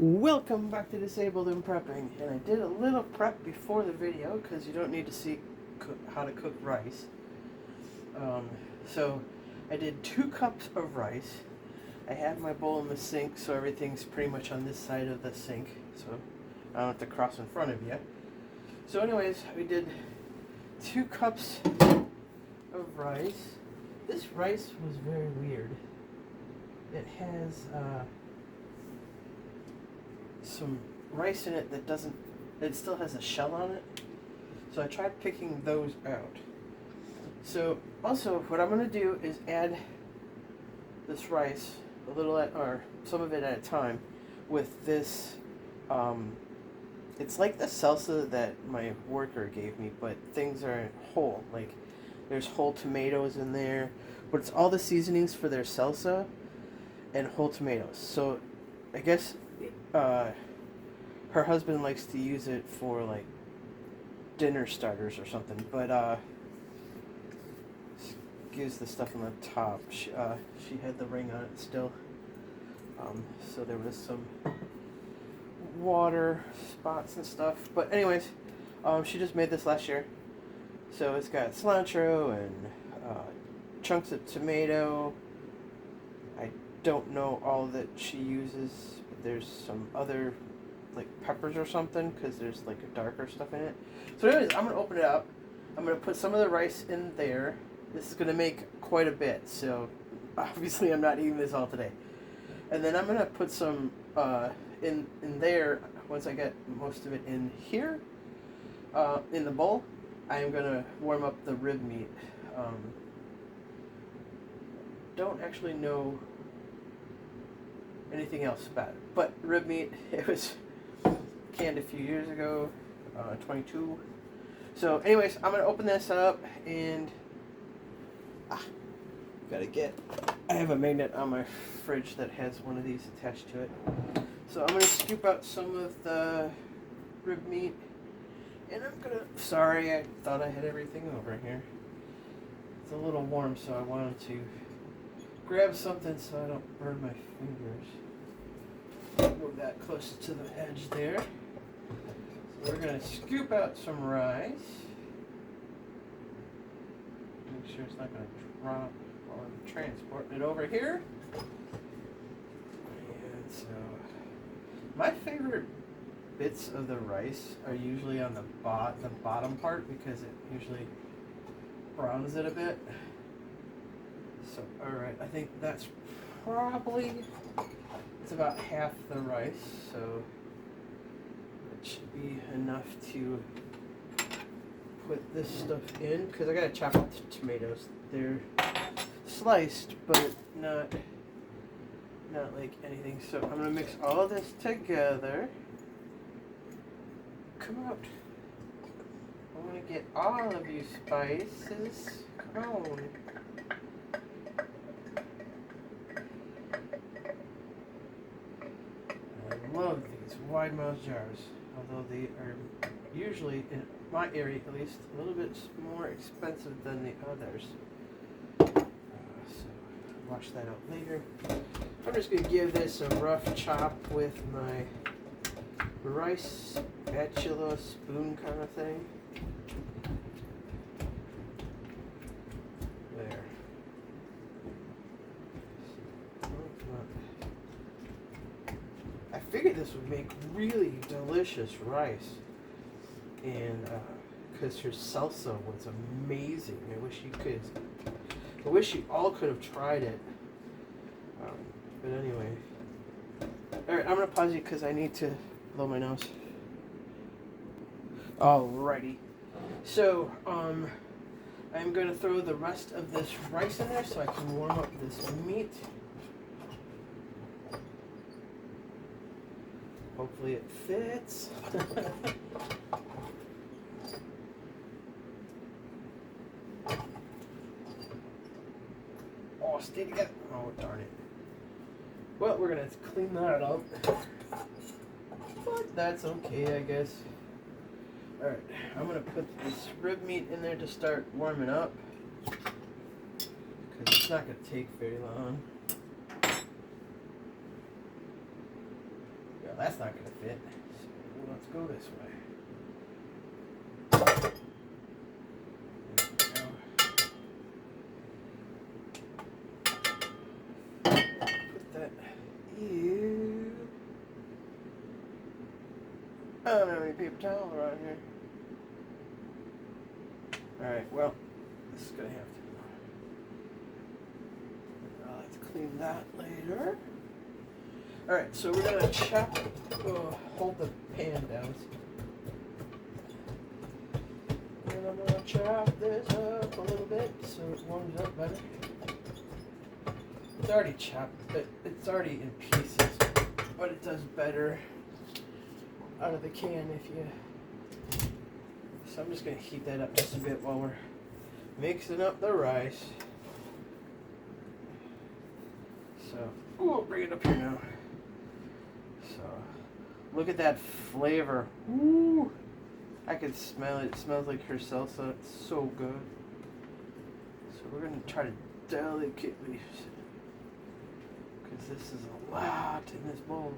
Welcome back to Disabled and Prepping, and I did a little prep before the video because you don't need to see how to cook rice. So I did 2 cups of rice. I had my bowl in the sink, so everything's pretty much on this side of the sink, so I don't have to cross in front of you. So anyways, we did 2 cups of rice. This rice was very weird. It has some rice in it that doesn't, it still has a shell on it. So I tried picking those out. So also what I'm going to do is add this rice a little at, or some of it at a time, with this, it's like the salsa that my worker gave me, but things are whole. Like there's whole tomatoes in there, but it's all the seasonings for their salsa and whole tomatoes. So I guess her husband likes to use it for like dinner starters or something, but gives the stuff on the top. She had the ring on it still, so there was some water spots and stuff. But anyways, she just made this last year, so it's got cilantro and chunks of tomato. I don't know all that she uses, but there's some other like peppers or something, because there's like a darker stuff in it. So anyways, I'm gonna open it up. I'm gonna put some of the rice in there. This is gonna make quite a bit, so obviously I'm not eating this all today. And then I'm gonna put some in there. Once I get most of it in here, in the bowl, I am gonna warm up the rib meat. Don't actually know anything else about it, but rib meat, it was canned a few years ago, 22. So anyways, I'm gonna open this up and I have a magnet on my fridge that has one of these attached to it. So I'm gonna scoop out some of the rib meat, and I'm gonna, sorry, I thought I had everything over here. It's a little warm, so I wanted to grab something so I don't burn my fingers. Move that close to the edge there. So we're going to scoop out some rice. Make sure it's not going to drop while I'm transporting it over here. And so my favorite bits of the rice are usually on the bottom part, because it usually browns it a bit. So, alright, I think that's probably, it's about half the rice, so it should be enough to put this stuff in, because I gotta chop up the tomatoes. They're sliced, but not like anything. So I'm gonna mix all of this together. Come out. I'm gonna get all of you spices. Come on. I love these wide mouth jars, although they are usually, in my area at least, a little bit more expensive than the others. So wash that out later. I'm just going to give this a rough chop with my rice spatula spoon kind of thing. There. I figured this would make really delicious rice, and because her salsa was amazing. I wish you all could have tried it. But anyway, all right, I'm gonna pause you because I need to blow my nose. Alrighty, so I'm gonna throw the rest of this rice in there so I can warm up this meat. Hopefully it fits. Oh, stay together. Oh, darn it. Well, we're going to clean that up. But that's okay, I guess. Alright, I'm going to put this rib meat in there to start warming up, because it's not going to take very long. Well, that's not going to fit. So let's go this way. Put that here. I don't have any paper towel around here. Alright, well, this is going to have to. I'll have to clean that later. Alright, so we're going to chop, hold the pan down. And I'm going to chop this up a little bit so it warms up better. It's already chopped, but it's already in pieces, but it does better out of the can if you. So I'm just going to heat that up just a bit while we're mixing up the rice. So, we'll bring it up here now. So, look at that flavor. Woo! I can smell it. It smells like her salsa. It's so good. So we're going to try to delicately, because this is a lot in this bowl.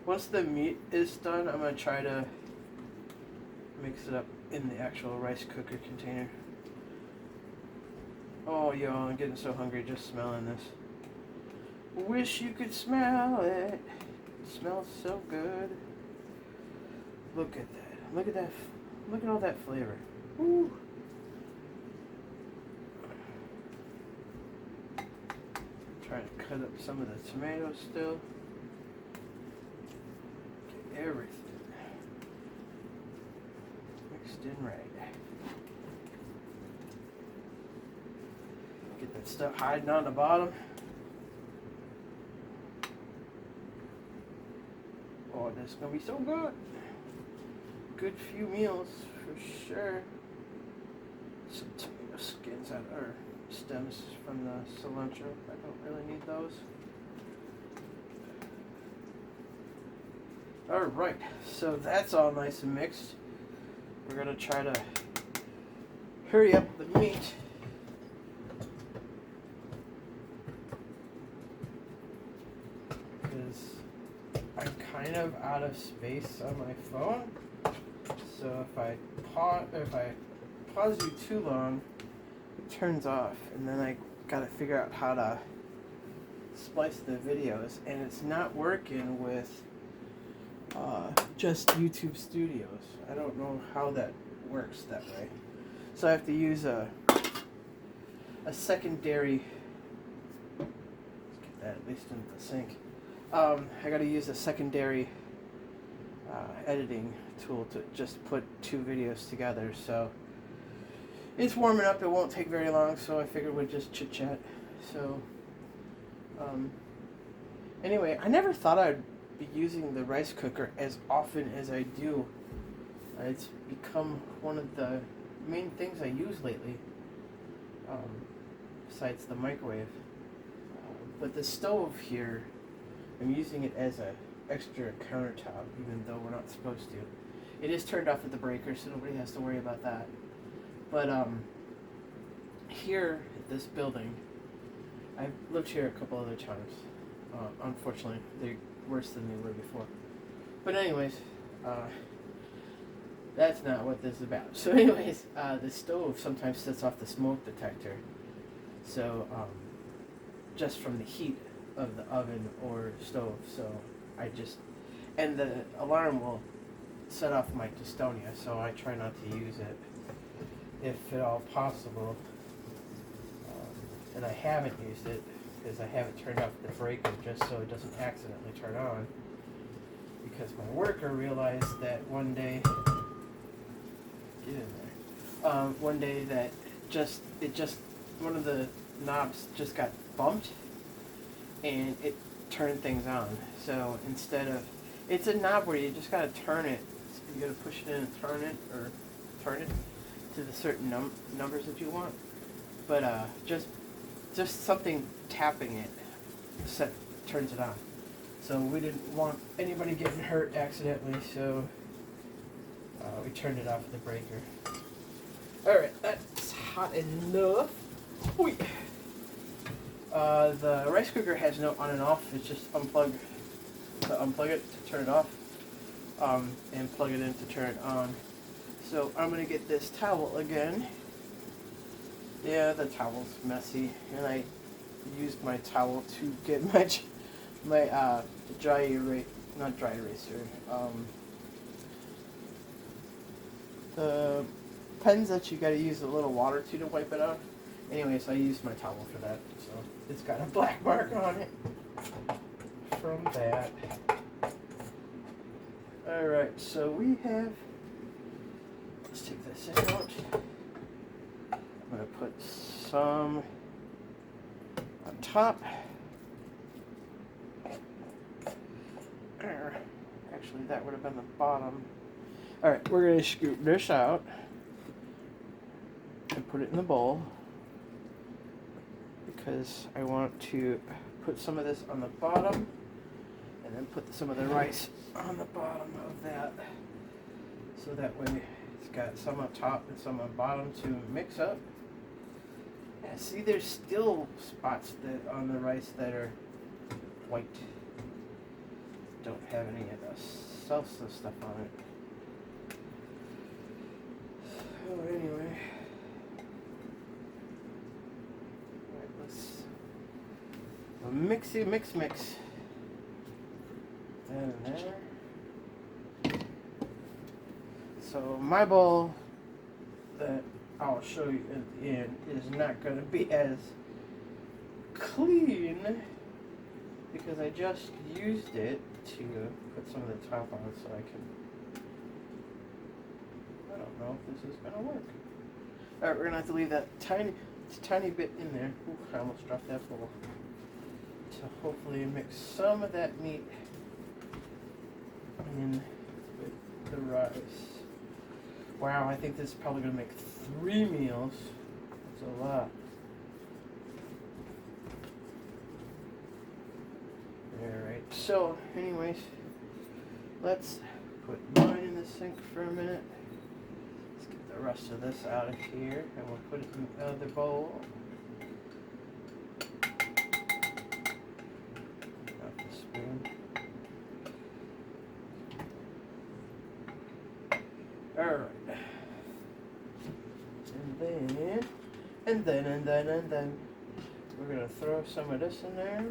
Once the meat is done, I'm going to try to mix it up in the actual rice cooker container. Oh, yo, I'm getting so hungry just smelling this. Wish you could smell it. It smells so good. Look at that. Look at that. Look at all that flavor. Woo. Trying to cut up some of the tomatoes still. Get everything mixed in right. Get that stuff hiding on the bottom. Oh, this is gonna be so good. Good few meals for sure. Some tomato skins out or stems from the cilantro. I don't really need those. Alright, so that's all nice and mixed. We're gonna try to hurry up the meat. Because I'm kind of out of space on my phone. So if I pause you too long, it turns off, and then I gotta figure out how to splice the videos, and it's not working with just YouTube Studios. I don't know how that works that way. So I have to use a secondary. Let's get that at least in the sink. I gotta use a secondary editing tool to just put two videos together. So it's warming up. It won't take very long, so I figured we'd just chit chat. So anyway, I never thought I'd be using the rice cooker as often as I do. It's become one of the main things I use lately, besides the microwave. But the stove here, I'm using it as a extra countertop, even though we're not supposed to. It is turned off at the breaker, so nobody has to worry about that. But here at this building, I've lived here a couple other times. Unfortunately, they're worse than they were before. But anyways, that's not what this is about. So anyways, the stove sometimes sets off the smoke detector. So just from the heat of the oven or stove. So and the alarm will set off my dystonia, so I try not to use it if at all possible. And I haven't used it because I haven't turned off the breaker just so it doesn't accidentally turn on. Because my worker realized that one day, get in there, one day that one of the knobs just got bumped and it turned things on. So instead of, it's a knob where you just gotta turn it. You gotta push it in and turn it, or turn it to the certain numbers that you want. But just something tapping it turns it on. So we didn't want anybody getting hurt accidentally, so we turned it off the breaker. Alright, that's hot enough. Wait. The rice cooker has no on and off, it's just unplug to unplug it to turn it off, and plug it in to turn it on. So I'm gonna get this towel again. Yeah, the towel's messy, and I used my towel to get my not dry eraser, the pens that you gotta use a little water to wipe it out. Anyways, I used my towel for that, so it's got a black mark on it from that. Alright, so we have, let's take this out. I'm gonna put some on top. Actually, that would have been the bottom. Alright, we're going to scoop this out and put it in the bowl because I want to put some of this on the bottom and then put some of the rice on the bottom of that, so that way it's got some on top and some on bottom to mix up. Yeah, see, there's still spots that on the rice that are white. Don't have any of the salsa stuff on it. So anyway, alright, let's mix. And there. So my bowl that I'll show you at the end is not going to be as clean because I just used it to put some of the top on so I don't know if this is going to work. Alright, we're going to have to leave that tiny bit in there. Ooh, I almost dropped that bowl. To hopefully mix some of that meat in with the rice. Wow, I think this is probably going to make 3 meals. That's a lot. Alright, so anyways, let's put mine in the sink for a minute. Let's get the rest of this out of here and we'll put it in the other bowl. Not the spoon. Alright. And then we're gonna throw some of this in there.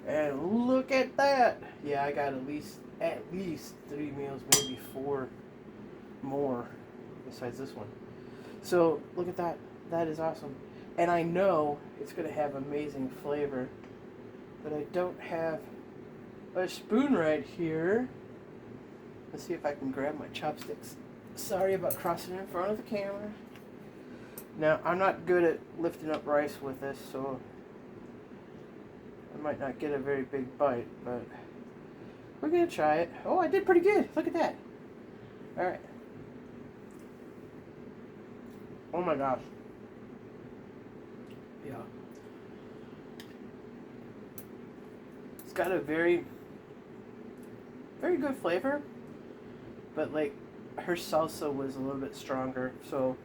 And look at that! Yeah, I got at least 3 meals, maybe 4 more besides this one. So look at that. That is awesome. And I know it's gonna have amazing flavor, but I don't have a spoon right here. Let's see if I can grab my chopsticks. Sorry about crossing in front of the camera. Now, I'm not good at lifting up rice with this, so I might not get a very big bite, but we're going to try it. Oh, I did pretty good. Look at that. Alright. Oh my gosh. Yeah. It's got a very good flavor, but like her salsa was a little bit stronger, so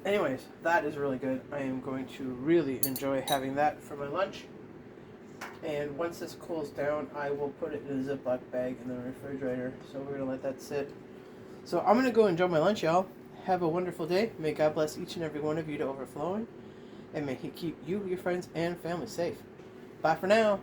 anyways, that is really good. I am going to really enjoy having that for my lunch, and once this cools down I will put it in a Ziploc bag in the refrigerator, so we're gonna let that sit. So I'm gonna go enjoy my lunch, y'all. Have a wonderful day. May God bless each and every one of you to overflowing, and may He keep you, your friends, and family safe. Bye for now.